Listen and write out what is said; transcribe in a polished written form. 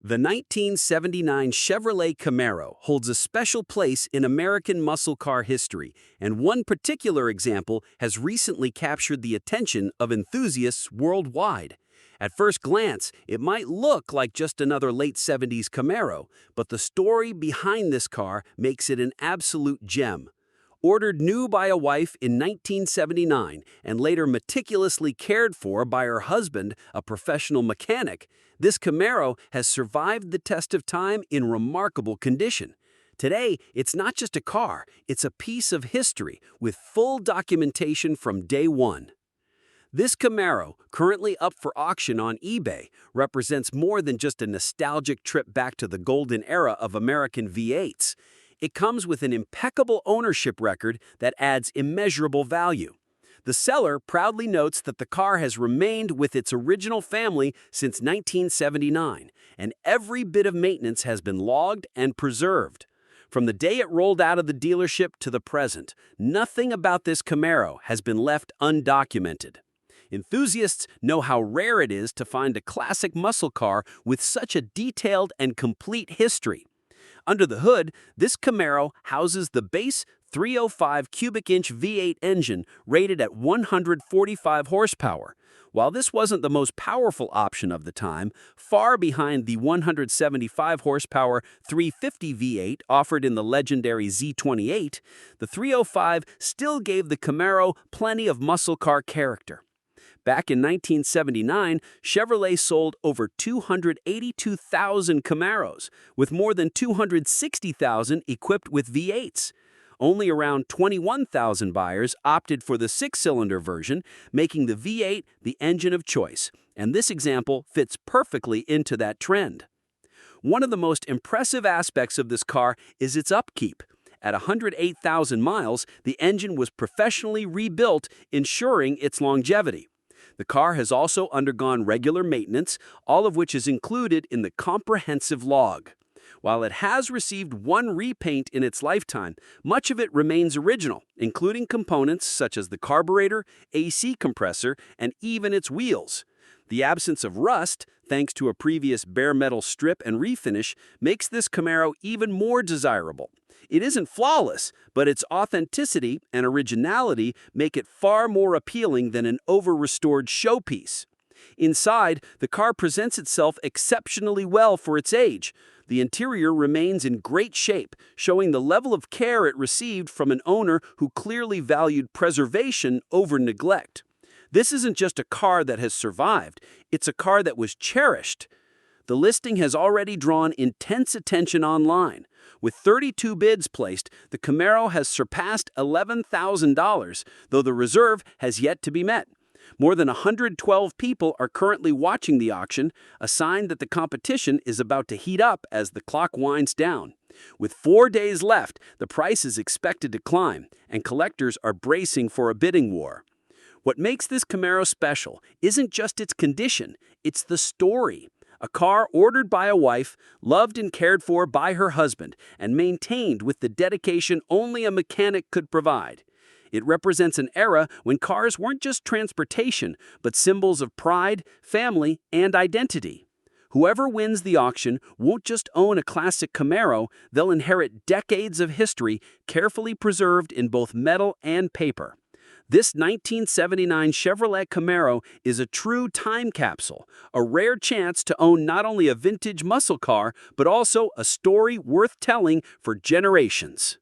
The 1979 Chevrolet Camaro holds a special place in American muscle car history, and one particular example has recently captured the attention of enthusiasts worldwide. At first glance, it might look like just another late 70s Camaro, but the story behind this car makes it an absolute gem. Ordered new by a wife in 1979 and later meticulously cared for by her husband, a professional mechanic, this Camaro has survived the test of time in remarkable condition. Today, it's not just a car, it's a piece of history with full documentation from day one. This Camaro, currently up for auction on eBay, represents more than just a nostalgic trip back to the golden era of American V8s. It comes with an impeccable ownership record that adds immeasurable value. The seller proudly notes that the car has remained with its original family since 1979, and every bit of maintenance has been logged and preserved. From the day it rolled out of the dealership to the present, nothing about this Camaro has been left undocumented. Enthusiasts know how rare it is to find a classic muscle car with such a detailed and complete history. Under the hood, this Camaro houses the base 305 cubic inch V8 engine rated at 145 horsepower. While this wasn't the most powerful option of the time, far behind the 175 horsepower 350 V8 offered in the legendary Z28, the 305 still gave the Camaro plenty of muscle car character. Back in 1979, Chevrolet sold over 282,000 Camaros, with more than 260,000 equipped with V8s. Only around 21,000 buyers opted for the six-cylinder version, making the V8 the engine of choice, and this example fits perfectly into that trend. One of the most impressive aspects of this car is its upkeep. At 108,000 miles, the engine was professionally rebuilt, ensuring its longevity. The car has also undergone regular maintenance, all of which is included in the comprehensive log. While it has received one repaint in its lifetime, much of it remains original, including components such as the carburetor, AC compressor, and even its wheels. The absence of rust, thanks to a previous bare metal strip and refinish, makes this Camaro even more desirable. It isn't flawless, but its authenticity and originality make it far more appealing than an over-restored showpiece. Inside, the car presents itself exceptionally well for its age. The interior remains in great shape, showing the level of care it received from an owner who clearly valued preservation over neglect. This isn't just a car that has survived, it's a car that was cherished. The listing has already drawn intense attention online. With 32 bids placed, the Camaro has surpassed $11,000, though the reserve has yet to be met. More than 112 people are currently watching the auction, a sign that the competition is about to heat up as the clock winds down. With 4 days left, the price is expected to climb, and collectors are bracing for a bidding war. What makes this Camaro special isn't just its condition, it's the story. A car ordered by a wife, loved and cared for by her husband, and maintained with the dedication only a mechanic could provide. It represents an era when cars weren't just transportation, but symbols of pride, family, and identity. Whoever wins the auction won't just own a classic Camaro, they'll inherit decades of history carefully preserved in both metal and paper. This 1979 Chevrolet Camaro is a true time capsule, a rare chance to own not only a vintage muscle car, but also a story worth telling for generations.